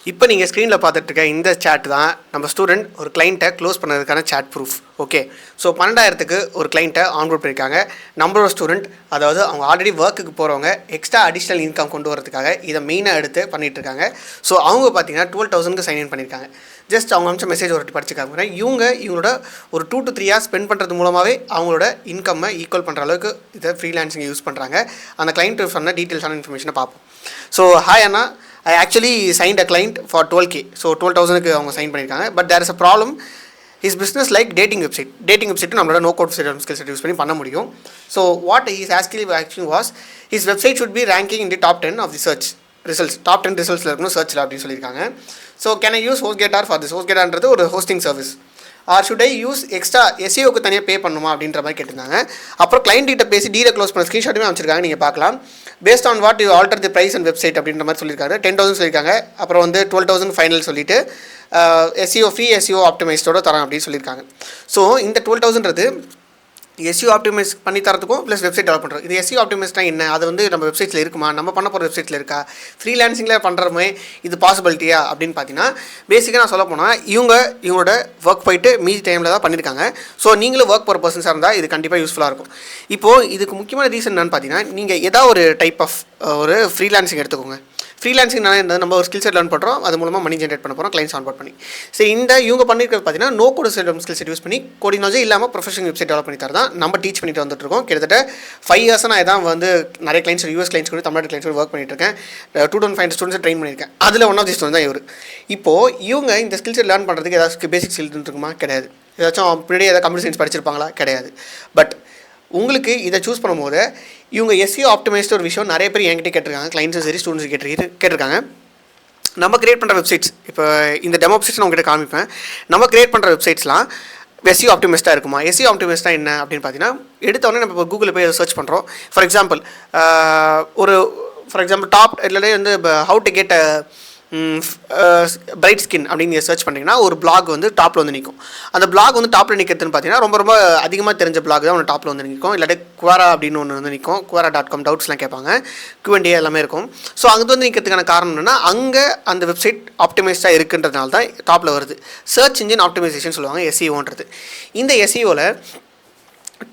இப்போ நீங்கள் ஸ்க்ரீனில் பார்த்துட்டு இருக்க இந்த சாட் தான் நம்ம ஸ்டூடெண்ட் ஒரு கிளைண்ட்டை க்ளோஸ் பண்ணதுக்கான சாட் ப்ரூஃப். ஓகே, ஸோ 12,000க்கு ஒரு கிளைண்ட்டை ஆன்போர்ட் பண்ணியிருக்காங்க. நம்மளோட ஸ்டூடெண்ட், அதாவது அவங்க ஆல்ரெடி ஒர்க்குக்கு போகிறவங்க எக்ஸ்ட்ரா அடிஷ்னல் இன்கம் கொண்டு வரதுக்காக இதை மெயினாக எடுத்து பண்ணிகிட்டு இருக்காங்க. ஸோ அவங்க பார்த்தீங்கன்னா 12,000க்கு சைன்இன் பண்ணியிருக்காங்க. ஜஸ்ட் அவங்க அமிச்ச மெசேஜ் ஒரு படிச்சுக்காங்க. இவங்களோட ஒரு 2 to 3 hours ஸ்பெண்ட் பண்ணுறது மூலமாகவே அவங்களோட இன்கம்மை ஈக்குவல் பண்ணுற அளவுக்கு இதை ஃப்ரீலான்சிங் யூஸ் பண்ணுறாங்க. அந்த கிளைண்ட் சொன்ன டீட்டெயில்ஸான இன்ஃபர்மேஷனை பார்ப்போம். So hi Anna, I actually signed a client for 12K. So 12,000க்கு அவங்க சைன் பண்ணியிருக்காங்க. But there is a problem. His business like dating website நம்மளோட no code skill set use பண்ணி பண்ண முடியும். So what he is asking was his website should be ranking in the top 10 of the search results. top 10 resultsல இருக்கணும் சர்ச்ல அப்படின்னு சொல்லியிருக்காங்க. So can I use HostGator for this? HostGatorன்றது ஒரு hosting service. Or should I use extra எஸ்இஓக்கு தனியாக pay பண்ணுமா அப்படின்ற மாதிரி கேட்டிருந்தாங்க. அப்புறம் கிளைண்ட் கிட்ட பேசி டீலை க்ளோஸ் பண்ண ஸ்க்ரீன்ஷாட்டுமே அமைச்சிருக்காங்க, நீங்கள் பார்க்கலாம். Based on what you alter the price and website அப்படின்ற மாதிரி சொல்லியிருக்காங்க. 10,000 சொல்லியிருக்காங்க. அப்புறம் 12,000 ஃபைனல் சொல்லிட்டு எஸ்இஓ ஃப்ரீ எஸ்இஓ ஆப்டிமைஸ்டோட தரோம் அப்படின்னு சொல்லியிருக்காங்க. ஸோ இந்த 12,000ன்றது எஸ்இஓ ஆப்டிமைஸ் பண்ணி தரத்துக்கும் ப்ளஸ் வெப்சைட் டெவலப் பண்ணுறோம். இது எஸ்இஓ ஆப்டிமைஸ்னா என்ன? அது நம்ம வெப்சைட்டில் இருக்குமா? நம்ம பண்ண போகிற வெப்சைட்டில் இருக்கா? ஃப்ரீலான்சிங்கில் பண்ணுறமே இது பாசிபிலிட்டியா அப்படின்னு பார்த்தீங்கன்னா, பேசிக்காக நான் சொல்ல போனால் இவங்களோட ஒர்க் போயிட்டு மீதி டைமில் தான் பண்ணியிருக்காங்க. ஸோ நீங்களும் ஒர்க் போகிற பர்சன்ஸாக இருந்தால் இது கண்டிப்பாக யூஸ்ஃபுல்லாக இருக்கும். இப்போது இதுக்கு முக்கியமான ரீசன் என்னன்னு பார்த்தீங்கன்னா, நீங்கள் ஏதாவது ஒரு டைப் ஆஃப் ஒரு ஃப்ரீலான்சிங் எடுத்துக்கோங்க. ஃப்ரீலான்சிங்னால என்னது, நம்ம ஒரு ஸ்கில் செட் லேர்ன் பண்ணுறோம், அது மூலமாக மணி ஜென்ரேட் பண்ண போகிறோம் கிளைண்ட்ஸ் ஆன்போர்ட் பண்ணி. சரி, இவங்க பண்ணியிருக்கிறது பார்த்தீங்கன்னா no code skill set use பண்ணி கோடிங் நாலேஜ் இல்லாமல் ப்ரொஃபஷனல் வெப்சைட் டெவலப் பண்ணி தரதான் நம்ம டீச் பண்ணிட்டு வந்துட்டுருக்கோம். கிட்டத்தட்ட 5 years நான் இதான் நிறைய கிளைண்ட்ஸ் யூஎஸ் கிளைண்ட்ஸ் கூட தமிழ்நாடு கிளைண்ட்ஸ் கூட ஒர்க் பண்ணிட்டு இருக்கேன். 2,500 ஸ்டூடெண்ட்ஸ் ட்ரெயின் பண்ணியிருக்கேன். அதில் ஒன் ஆஃப் தி ஸ்டூடெண்ட் தான் இவர். இப்போது இவங்க இந்த ஸ்கில் செட் லேர்ன் பண்ணுறதுக்கு ஏதாச்சும் பேசிக் ஸ்கில் இருக்குமா? கிடையாது. ஏதாச்சும் பின்னாடி ஏதாவது கம்ப்யூட்டர் சயின்ஸ் படிச்சிருப்பாங்களா? கிடையாது. பட் உங்களுக்கு இதை சூஸ் பண்ணும்போது இவங்க எஸ்இஓ ஆப்டிமைஸ்ட் ஒரு விஷயம் நிறைய பேர் என்கிட்ட கேட்டிருக்காங்க, கிளைண்ட்ஸும் சரி ஸ்டூடெண்ட்ஸ் கேட்டிருக்காங்க. நம்ம கிரியேட் பண்ணுற வெப்சைட்ஸ், இப்போ இந்த டெமோ வெப்சைட்ஸ் நான் உங்கள்கிட்ட காமிப்பேன். நம்ம கிரியேட் பண்ணுற வெப்சைட்ஸ்லாம் எஸ்இஓ ஆப்டிமைஸ்டாக இருக்குமா? எஸ்இஓ ஆப்டிமைஸ்டாக என்ன அப்படின்னு பார்த்தீங்கன்னா, எடுத்தோடனே நம்ம இப்போ கூகுளில் போய் சர்ச் பண்ணுறோம். ஃபார் எக்ஸாம்பிள் டாப் இல்லைன்னா how to get bright skin அப்படின்னு நீங்கள் சர்ச் பண்ணிங்கன்னா ஒரு பிளாக் டாப்பில் நிற்கும். அந்த பிளாக் டாப்பில் நிற்கிறதுன்னு பார்த்தீங்கன்னா ரொம்ப அதிகமாக தெரிஞ்ச பிளாக் தான் டாப்பில் நிற்கும். இல்லாட்டி குவாரா அப்படின்னு ஒன்று நிற்கும். Quora.com டவுட்ஸ்லாம் கேட்பாங்க, Q&A எல்லாமே இருக்கும். ஸோ அங்கே நிற்கிறதுக்கான காரணம் என்னென்னா, அங்கே அந்த வெப்சைட் ஆப்டிமைஸ்டாக இருக்குன்றதுனால தான் டாப்பில் வருது. சர்ச் இன்ஜின் ஆப்டிமைசேஷன் சொல்லுவாங்க, எஸ்இஓன்றது. இந்த எஸ்இஓவில்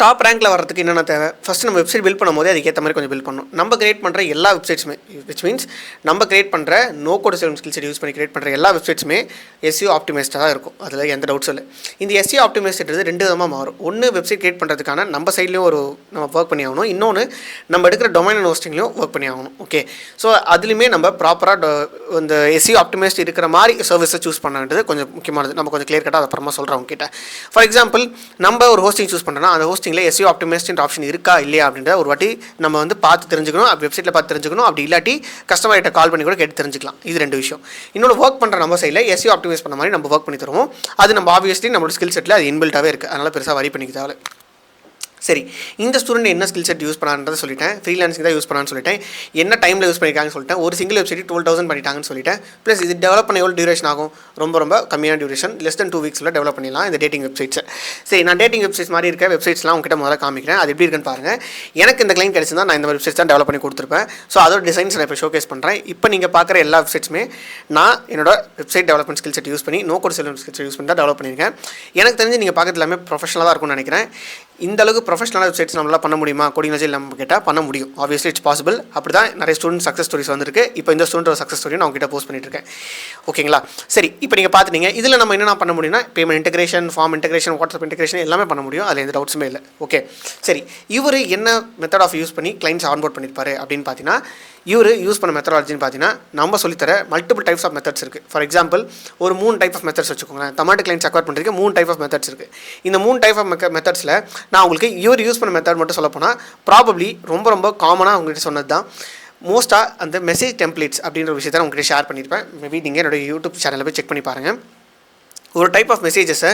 டாப் ரேங்கில் வரதுக்கு என்னென்ன தேவை? ஃபஸ்ட்டு நம்ம வெப்சைட் பில்ட் பண்ணும்போது அதுக்கேற்ற மாதிரி கொஞ்சம் பில்ட் பண்ணணும். நம்ம கிரியேட் பண்ணுற எல்லா வெப்சைட்ஸுமே, விச் மீன்ஸ் நம்ம கிரியேட் பண்ணுற no code skill set use பண்ணி கிரியேட் பண்ணுற எல்லா வெப்சைட்ஸுமே எஸ்இஓ ஆப்டிமைஸ்டாக தான் இருக்கும். அதில் எந்த டவுட்ஸும் இல்லை. இந்த எஸ்இஓ ஆப்டிமைஸ்டுறது 2 விதமாக மாறும். ஒன்று, வெப்சைட் கிரியேட் பண்ணுறதுக்கான நம்ம சைட்லேயும் நம்ம ஒர்க் பண்ணி ஆகணும். இன்னொன்று, நம்ம எடுக்கிற டொமைன் அண்ட் ஹோஸ்டிங்லையும் ஒர்க் பண்ணி ஆகணும். ஓகே, ஸோ அதுலேயுமே நம்ம ப்ராப்பராக இந்த எஸ்இஓ ஆப்டிமைஸ்ட் இருக்கிற மாதிரி சர்வீஸை சூஸ் பண்ணுறது கொஞ்சம் முக்கியமானது. நம்ம கொஞ்சம் கிளியர் கட்டாக அதை அப்புறமா சொல்கிறோம் உங்ககிட்ட. ஃபார் எக்ஸாம்பிள், நம்ம ஒரு ஹோஸ்டிங் சூஸ் பண்ணுறோன்னா அந்த ஹோஸ்டிங்கில் எஸ்இஓ ஆப்டிமைஸ்ட் ஆப்ஷன் இருக்கா இல்லையா அப்படின்ற ஒரு வாட்டி நம்ம பார்த்து தெரிஞ்சுக்கணும். வெப்சைட்டில் பார்த்து தெரிஞ்சுக்கணும். அப்படி இல்லாட்டி கஸ்டமர் கிட்ட கால் பண்ணி கூட கேட்டு தெரிஞ்சுக்கலாம். இது 2 விஷயம். இன்னொன்று, ஒர்க் பண்ணுற நம்ம சைடில் எஸ்இஓ ஆப்டிமைஸ் பண்ண மாதிரி நம்ம ஒர்க் பண்ணி தருவோம். அது நம்ம ஆப்வியஸ்லி நம்மளோட ஸ்கில் செட்டில் அது இன்பில்ட்டாகவே இருக்குது. அதனால் பெருசாக வரி பண்ணிக்க தேவை. சரி, இந்த ஸ்டூடெண்ட் என்ன ஸ்கில் செட் யூஸ் பண்ணான்றதை சொல்லிட்டேன். ஃப்ரீலான்சிங் தான் யூஸ் பண்ணான்னு சொல்லிட்டேன். என்ன டைமில் யூஸ் பண்ணியிருக்காங்கன்னு சொல்லிட்டேன். ஒரு சிங்கிள் வெப்சைட் 12,000 பண்ணிட்டாங்கன்னு சொல்லிட்டேன். ப்ளஸ் இது டெவலப் பண்ண எவ்வளோ டியூரேஷன் ஆகும்? ரொம்ப கம்மியான டியூரேஷன், less than 2 weeksல டெவலப் பண்ணிடலாம் இந்த டேட்டிங் வெப்சைட்ஸை. சரி, நான் டேட்டிங் வெப்சைட்ஸ் மாதிரி இருக்க வெப்சைட்ஸ்லாம் உங்ககிட்ட முதல்ல காமிக்கிறேன். அது எப்படி இருக்குன்னு பாருங்கள். எனக்கு இந்த கிளைண்ட் கிடச்சிருந்தா நான் இந்த வெப்சைட்ஸ் தான் டெவலப் பண்ணி கொடுத்துருப்பேன். ஸோ அதோட டிசைன்ஸ் நான் இப்போ ஷோகேஸ் பண்ணுறேன். இப்போ நீங்கள் பார்க்குற எல்லா வெப்சைட்ஸுமே நான் என்னோட website development skill set use பண்ணி no code skill set use பண்ணி தான் டெவலப் பண்ணியிருக்கேன். எனக்கு தெரிஞ்சு நீங்கள் பார்க்குறது எல்லாமே ப்ரொஃபஷனலாக தான் இருக்கும்னு நினைக்கிறேன். இந்த அளவுக்கு ப்ரொஃபஷனலாக வெப்சைட்ஸ் நம்மளால் பண்ண முடியுமா? கோடிங் நாலேஜ் நம்ம கேட்டால் பண்ண முடியும். Obviously it's possible. அப்படி தான் நிறைய ஸ்டூடெண்ட் சக்ஸஸ் ஸ்டோரிஸ் வந்திருக்கு. இப்போ இந்த ஸ்டூடெண்ட் சக்ஸஸ் ஸ்டோரி நான் உங்ககிட்ட போஸ்ட் பண்ணிட்டு இருக்கேன். ஓகேங்களா? சரி, இப்போ நீங்கள் பார்த்துட்டீங்க. இதில் நம்ம என்னென்ன பண்ண முடியும்னா, payment integration, form integration, WhatsApp integration எல்லாமே பண்ண முடியும். அதில் எந்த டவுட்ஸுமே இல்லை. ஓகே, சரி, இவர் என்ன மெத்தட் ஆஃப் யூஸ் பண்ணி கிளைண்ட்ஸ் ஆன்போர்ட் பண்ணியிருப்பாரு அப்படின்னு பார்த்தீங்கன்னா, இவர் யூஸ் பண்ண மெத்தடாலஜின்னு பார்த்தீங்கன்னா, நம்ம சொல்லித்தர மல்டிபிள் டைப்ஸ் ஆஃப் மெத்தட்ஸ் இருக்குது. ஃபார் எக்ஸாம்பிள், ஒரு 3 டைப் ஆஃப் மெத்தட்ஸ் வச்சுக்கோங்களேன். தமிழ்நாட்டு கிளைண்ட்ஸ் அக்வயர் பண்ணுறதுக்கு 3 டைப் ஆஃப் மெத்தட்ஸ் இருக்குது. இந்த 3 டைப் ஆஃப் மெத்தட்ஸில் நான் உங்களுக்கு இவர் யூஸ் பண்ண மெத்தட் மட்டும் சொல்ல போனால் ப்ராபப்ளி ரொம்ப காமனாக உங்கள்கிட்ட சொன்னது தான். மோஸ்ட்டாக அந்த மெசேஜ் டெம்ப்ளேட்ஸ் அப்படின்ற விஷயத்தை நான் உங்கள்கிட்ட ஷேர் பண்ணியிருப்பேன். மேபி நீங்கள் என்னோட யூடியூப் சேனலில் போய் செக் பண்ணி பாருங்கள். ஒரு டைப் ஆஃப் மெசேஜஸை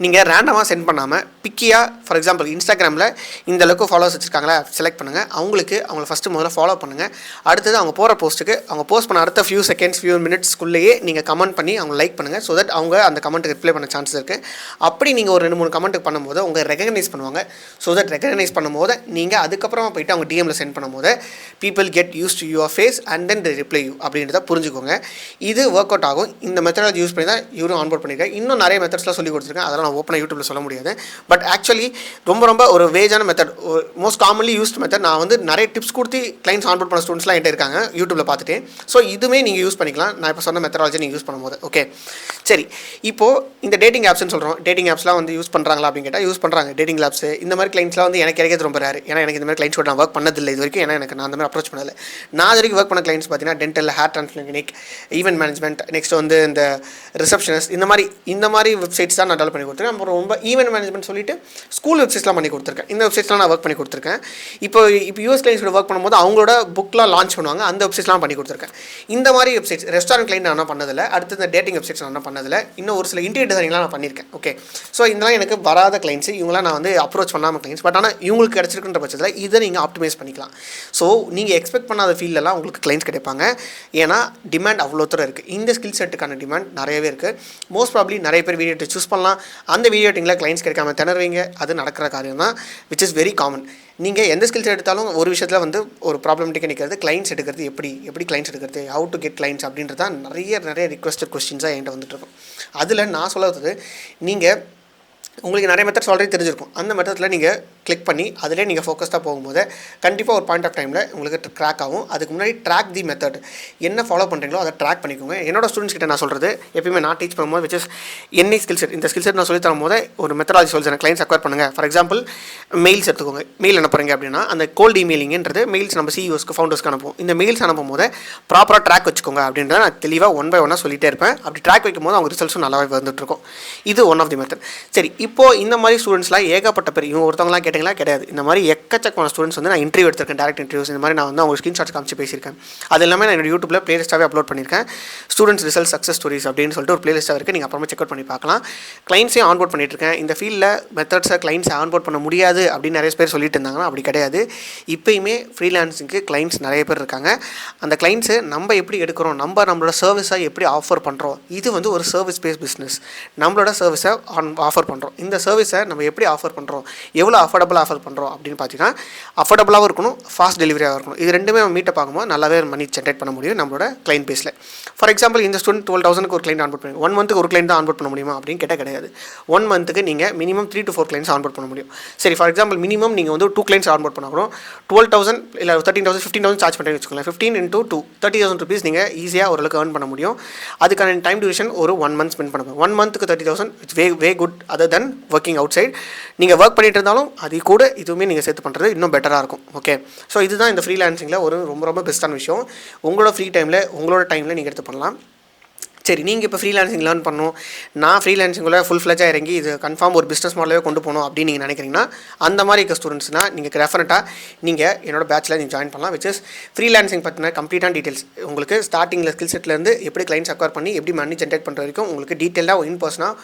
நீங்கள் ரேண்டமாக சென்ட் பண்ணாமல் பிக்கியாக, ஃபார் எக்ஸாம்பிள் இன்ஸ்டாகிராமில் இந்த அளவுக்கு ஃபாலோவர்ஸ் வச்சுருக்காங்களா, செலக்ட் பண்ணுங்கள். அவங்கள ஃபஸ்ட்டு முதல்ல ஃபாலோ பண்ணுங்கள். அடுத்தது அவங்க போகிற போஸ்ட்டுக்கு அவங்க போஸ்ட் பண்ண அடுத்த ஃபியூ செகண்ட்ஸ் ஃபியூ மினிட்ஸ்க்குள்ளேயே நீங்கள் கமெண்ட் பண்ணி அவங்க லைக் பண்ணுங்கள். ஸோ தட் அவங்க அந்த கமெண்ட்டுக்கு ரிப்ளை பண்ண சான்ஸ் இருக்குது. அப்படி நீங்கள் ஒரு 2-3 கமெண்ட்டுக்கு பண்ணும்போது அவங்க ரெகக்னைஸ் பண்ணுவாங்க. ஸோ தட் ரெகக்னைஸ் பண்ணும்போது நீங்கள் அதுக்கப்புறமா போய்ட்டு அவங்க டிஎம்மில் சென்ட் பண்ணும்போது people get use to your face and then reply you அப்படின்றத புரிஞ்சுக்கோங்க. இது ஒர்க் அவுட் ஆகும். இந்த மெத்தடாலஜி யூஸ் பண்ணி தான் இவரும் ஆன்போர்ட் பண்ணியிருக்கேன். இன்னும் நிறைய மெத்தட்ஸ்லாம் சொல்லி கொடுத்துருக்கேன். அதெல்லாம் நான் ஓப்பனாக யூடியூப்பில் சொல்ல முடியாது. பட் ஆக்சுவலி ரொம்ப ஒரு வேஜான method, most commonly used method. நான் வந்து நிறைய டிப்ஸ் கொடுத்து கிளைண்ட்ஸ் ஆன்போர்ட் பண்ண ஸ்டூடெண்ட்ஸ்லாம் என்கிட்ட இருக்காங்க யூடியூப்பில் பார்த்துட்டு. ஸோ இதுவுமே நீங்கள் யூஸ் பண்ணிக்கலாம். நான் இப்போ சொன்ன மெத்தடாலஜி நீங்கள் யூஸ் பண்ணும்போது. ஓகே, சரி. இப்போது இந்த டேட்டிங் ஆப்ஸ்னு சொல்கிறோம். டேட்டிங் ஆப்ஸ்லாம் வந்து யூஸ் பண்ணுறாங்களா அப்படின்னு கேட்டால் யூஸ் பண்ணுறாங்க. டேட்டிங் ஆப்ஸ் இந்த மாதிரி கிளைண்ட்ஸ்லாம் வந்து எனக்கு கிடைக்கிறது ரொம்ப ரேர். ஏன்னா எனக்கு இந்த மாதிரி கிளைண்ட்ஸ் நான் ஒர்க் பண்ணதில்லை இது வரைக்கும். ஏன்னா நான் அந்த மாதிரி அப்ரோச் பண்ணதில்லை. நான் இது வரைக்கும் ஒர்க் பண்ண கிளைண்ட்ஸ் பார்த்தீங்கன்னா dental, hair transplant clinic, event management, next வந்து இந்த ரிசப்ஷனிஸ்ட், இந்த மாதிரி வெப்சைட்ஸ் தான் நான் டெவலப் பண்ணி கொடுத்துருக்கேன். அப்புறம் ரொம்ப ஈவென்ட் மேனேஜ்மெண்ட் சொல்லிட்டு ஸ்கூல் வெப்சைட்ஸ்லாம் பண்ணி கொடுத்துருக்கேன். இந்த வெப்சைட்ஸ்லாம் நான் ஒர்க் பண்ணி கொடுத்துருக்கேன். இப்போ யூஎஸ் கிளைண்ட்ஸோட ஒர்க் பண்ணும்போது அவங்களோட புக்லாம் லான்ச் பண்ணுவாங்க. அந்த வெப்சைட்ஸ்லாம் பண்ணி கொடுத்துருக்கேன். இந்த மாதிரி வெப்சைட்ஸ் ரெஸ்டாரண்ட் கிளைண்ட் நான் பண்ணதில்லை. அடுத்து இந்த டேட்டிங் வெப்சைட்ஸ் நான் பண்ணதில்லை. இன்னும் ஒரு சில இன்டீரியர் டிசைனிங்லாம் நான் பண்ணியிருக்கேன். ஓகே, ஸோ இதெல்லாம் எனக்கு வராத கிளைண்ட்ஸ். இவங்களாம் நான் வந்து அப்ரோச் பண்ணாமல் கிளைண்ட்ஸ். பட் ஆனால் இவங்களுக்கு கிடச்சிருக்குன்ற பட்சத்தில் இதை நீங்கள் ஆப்டிமைஸ் பண்ணிக்கலாம். ஸோ நீங்கள் எக்ஸ்பெக்ட் பண்ணாத ஃபீல்டெல்லாம் உங்களுக்கு கிளைண்ட்ஸ் கிடைப்பாங்க. ஏன்னா டிமாண்ட் அவ்வளோ தூரம் இருக்குது. இந்த ஸ்கில் செட்டுக்கான டிமாண்ட் நிறையவே இருக்குது. மோஸ்ட் ப்ராப்ளி நிறைய பேர் வீடியோ எடிட் சூஸ் பண்ணலாம். அந்த வீடியோ எடிட்டிங்கில் கிளைண்ட்ஸ் கிடைக்காம திணறுவீங்க. அது நடக்கிற காரியம் தான், விச் இஸ் வெரி காமன். நீங்கள் எந்த ஸ்கில்ஸ் எடுத்தாலும் ஒரு விஷயத்தில் வந்து ஒரு ப்ராப்ளமேட்டிக்காக நிற்கிறது கிளைண்ட்ஸ் எடுக்கிறது எப்படி கிளைண்ட்ஸ் எடுக்கிறது, ஹவு டு கெட் கிளைண்ட்ஸ் அப்படின்றது தான் நிறைய ரிக்வஸ்டட் கொஸ்டின்ஸாக என்கிட்ட வந்துட்டு இருக்கும். அதில் நான் சொல்லுறது, நீங்கள் உங்களுக்கு நிறைய மெத்தட்ஸ் ஆல்ரெடி தெரிஞ்சிருக்கும். அந்த மெத்தடில் நீங்கள் கிளிக் பண்ணி அதிலே நீங்கள் ஃபோக்கஸ்டாக போகும்போது கண்டிப்பாக ஒரு பாயிண்ட் ஆஃப் டைமில் உங்களுக்கு ட்ராக் ஆகும். அதுக்கு முன்னாடி ட்ராக் தி மெத்தட், என்ன ஃபாலோ பண்ணுறீங்களோ அதை ட்ராக் பண்ணிக்கோங்க. என்னோட ஸ்டூடெண்ட்ஸ் கிட்ட நான் சொல்கிறது எப்பயுமே நான் டீச் பண்ணும்போது விச் இஸ் என்ன ஸ்கில் செட், இந்த ஸ்கில் செட் நான் சொல்லி தரும்போது ஒரு மெத்தடாலஜி சொல்லுறேன். கிளைண்ட்ஸ் அக்வயர் பண்ணுங்கள். ஃபார் எக்ஸாம்பிள் மெயில்ஸ் எடுத்துக்கோங்க. மெயில் அனுப்புறீங்க அப்படின்னா அந்த கோல்டு இமெயிலிங்கிறது மெயில்ஸ் நம்ம சிஇஓஸ்க்கு ஃபவுண்டர்ஸ்க்கு அனுப்புவோம். இந்த மெயில்ஸ் அனுப்பும் போது ப்ராப்பராக ட்ராக் வச்சுக்கோங்க அப்படின்றத நான் தெளிவாக ஒன் பை ஒன்னாக சொல்லிட்டே இருப்பேன். அப்படி ட்ராக் வைக்கும்போது அவங்க ரிசல்ட்ஸும் நல்லாவே வந்துட்டுருக்கும். இது ஒன் ஆஃப் தி மெத்தட். சரி, இப்போது இந்த மாதிரி ஸ்டூடெண்ட்ஸ்லாம் ஏகப்பட்ட பேர், இவங்க ஒருத்தவங்களாம் கேட்டிங்களா? கிடையாது. இந்த மாதிரி எக்கச்சக்கமான ஸ்டூடெண்ட்ஸ் வந்து நான் இன்டர்வியூ எடுத்திருக்கேன், டேரக்ட் இன்டர்வியூஸ். இந்த மாதிரி நான் வந்து அவங்க ஸ்க்ரீன்ஷாட்ஸ் காமிச்சு பேசியிருக்கேன். அது எல்லாமே நான் என்னோட யூடியூப்பில் பிளேலிஸ்ட்டாகவே அப்லோட் பண்ணியிருக்கேன். ஸ்டூடெண்ட்ஸ் ரிசல்ட் சக்ஸஸ் ஸ்டோரிஸ் அப்படின்னு சொல்லிட்டு ஒரு பிளேலிஸ்ட்டாக இருக்குது. நீங்கள் அப்புறமா செக் அவுட் பண்ணி பார்க்கலாம். கிளைண்ட்ஸையும் ஆன்போர்ட் பண்ணிட்டுருக்கேன். இந்த ஃபீல்டில் மெத்தட்ஸை கிளைண்ட்ஸை ஆன்போர்ட் பண்ண முடியாது அப்படின்னு நிறைய பேர் சொல்லிட்டு இருந்தாங்கன்னா அப்படி கிடையாது. இப்போயுமே ஃப்ரீலான்சிங்க்கு கிளைண்ட்ஸ் நிறைய பேர் இருக்காங்க. அந்த கிளைண்ட்ஸை நம்ம எப்படி எடுக்கிறோம், நம்மளோட சர்வீஸை எப்படி ஆஃபர் பண்ணுறோம், இது வந்து ஒரு சர்வீஸ் பேஸ் பிஸ்னஸ். நம்மளோட சர்வீஸை ஆஃபர் பண்ணுறோம். இந்த சர்வீஸை நம்ம எப்படி ஆஃபர் பண்ணுறோம், எவ்வளோ அஃபோர்டபுளாக ஆஃபர் பண்ணுறோம் அப்படின்னு பார்த்தீங்கன்னா அஃபோர்டபுளாகவும் இருக்கணும், ஃபாஸ்ட் டெலிவரியாக இருக்கணும். இது ரெண்டுமே மீட்டப் ஆகும்போது நல்லாவே மணி ஜென்ரேட் பண்ண முடியும் நம்மளோட கிளைண்ட் பேஸில். ஃபார் எக்ஸாம்பிள் இந்த ஸ்டூடெண்ட் 12,000க்கு ஒரு கிளைண்ட் ஆன்போர்ட் பண்ணி 1 மந்த்துக்கு ஒரு கிளைண்ட் தான் ஆன்போர்ட் பண்ண முடியுமா அப்படின்னு கேட்டால் கிடையாது. 1 மந்த்துக்கு நீங்கள் மினிமம் 3 to 4 கிளைண்ட்ஸ் ஆன்போர்ட் பண்ண முடியும். சரி, ஃபார் எக்ஸாம்பிள் மினிமம் நீங்கள் வந்து 2 கிளைண்ட்ஸ் ஆன்போர்ட் பண்ணாலும் 12,000 இல்லை 13,000 15,000 சார்ஜ் பண்ணுறேன்னு வச்சுக்கோங்களேன். 15 into 2 30,000 rupees நீங்கள் ஈஸியாக ஓரளவுக்கு earn பண்ண முடியும். அதுக்கான டைம் டியூரேஷன் ஒரு 1 month ஸ்பெண்ட் பண்ணுவோம். 1 மந்த்துக்கு 30,000 it's way good other than working outside. நீங்கள் ஒர்க் பண்ணிட்டு இருந்தாலும் அது கூட இதுவுமே நீங்கள் சேர்த்து பண்ணுறது இன்னும் பெட்டராக இருக்கும். ஓகே, ஸோ இதுதான் இந்த ஃப்ரீலான்சிங்கில் ஒரு ரொம்ப பெஸ்ட்டான விஷயம். உங்களோட ஃப்ரீ டைமில் உங்களோட டைமில் நீங்கள் எடுத்து பண்ணலாம். சரி, நீங்கள் இப்போ ஃப்ரீலான்சிங் லேர்ன் பண்ணணும், நான் ஃப்ரீலான்சிங்குள்ளே ஃபுல் ஃப்ளெஜாக இறங்கி இது கன்ஃபார்ம் ஒரு பிஸ்னஸ் மாடலே கொண்டு போகணும் அப்படின்னு நீங்கள் நினைக்கிறீங்கன்னா அந்த மாதிரி இருக்க ஸ்டூடெண்ட்ஸ்னால் நீங்கள் டெஃபினட்டாக நீங்கள் என்னோட பேட்சில் நீங்கள் ஜாயின் பண்ணலாம். விச் இஸ் ஃப்ரீலான்சிங் பற்றின கம்ப்ளீட்டான டீட்டெயில்ஸ் உங்களுக்கு ஸ்டார்டிங்கில் ஸ்கில் செட்லேருந்து எப்படி கிளைண்ட்ஸ் அக்வயர் பண்ணி எப்படி மணி ஜென்ரேட் பண்ணுற வரைக்கும் உங்களுக்கு டீட்டெயிலாக இன் பர்சனாக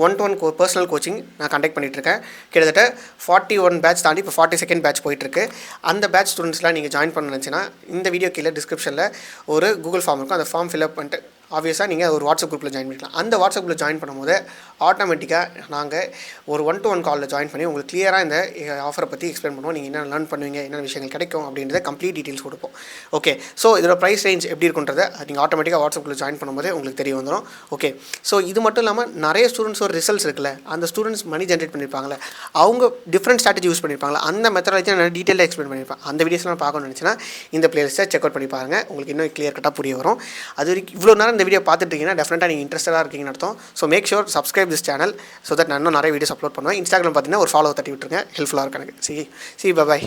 1-to-1 பர்சனல் கோச்சிங் நான் கண்டக்ட் பண்ணிகிட்ருக்கேன். கிட்டத்தட்ட 41 பேட்ச் தாண்டி இப்போ 42nd பேட்ச் போயிட்டுருக்கு. அந்த பேட்ச் ஸ்டூடெண்ட்ஸ்லாம் நீங்கள் ஜாயின் பண்ண நினச்சின்னா இந்த வீடியோ கீழே டிஸ்கிரிப்ஷனில் ஒரு கூகுள் ஃபார்ம் இருக்கும். அந்த ஃபார்ம் ஃபில்அப் பண்ணிட்டு ஆப்வியஸாக நீங்கள் ஒரு வாட்ஸ்அப் குரூப்பில் ஜாயின் பண்ணிக்கலாம். அந்த வாட்ஸ்அப் குரூப்பில் ஜாயின் பண்ணும்போது ஆட்டோமேட்டிக்காக நாங்கள் ஒரு 1-to-1 காலில் ஜாயின் பண்ணி உங்களுக்கு கிளியராக இந்த ஆஃபரை பற்றி எக்ஸ்பிளைன் பண்ணுவோம். நீங்கள் என்ன லேர்ன் பண்ணுவீங்க, என்ன விஷயங்கள் கிடைக்கும் அப்படின்றத கம்ப்ளீட் டீட்டெயில்ஸ் கொடுப்போம். ஓகே, ஸோ இதோட ப்ரைஸ் ரேஞ்ச் எப்படி இருக்குன்றதை நீங்கள் ஆட்டோமேட்டிக்காக வாட்ஸ்அப் குரூப்பில் ஜாயின் பண்ணும்போது உங்களுக்கு தெரிய வந்துடும். ஓகே, ஸோ இது மட்டும் இல்லாமல் நிறைய ஸ்டூடெண்ட்ஸ் ஒரு ரிசல்ட்ஸ் இருக்குல்ல, அந்த ஸ்டூடெண்ட்ஸ் மணி ஜென்ரேட் பண்ணியிருப்பாங்களே, அவங்க டிஃப்ரெண்ட் ஸ்ட்ராட்டஜி யூஸ் பண்ணியிருப்பாங்களா, அந்த மெத்தடாலஜி நான் டீட்டெயிலாக எக்ஸ்பிளைன் பண்ணியிருப்பேன். அந்த வீடியோஸ்லாம் பார்க்கணும்னு நினச்சின்னா இந்த பிளேலிஸ்ட்டை செக் அவுட் பண்ணி பாருங்கள். உங்களுக்கு இன்னும் கிளியர் கட்டாக புரிய வரும். அது வரைக்கும் இவ்வளோ நேரம் இந்த வீடியோ பார்த்துட்டீங்கன்னா டெஃபினட்டாக நீங்கள் இன்ட்ரெஸ்டாக இருக்கீங்கன்னு அர்த்தம். So make sure subscribe this channel so that நான் இன்னும் நிறைய வீடியோஸ் அப்லோட் பண்ணுவேன். இன்ஸ்டாகிராம் பார்த்தீங்கன்னா ஒரு ஃபாலோ தட்டி விட்டுருங்க, ஹெல்ப்ஃபுல்லாக இருக்கு எனக்கு. See by.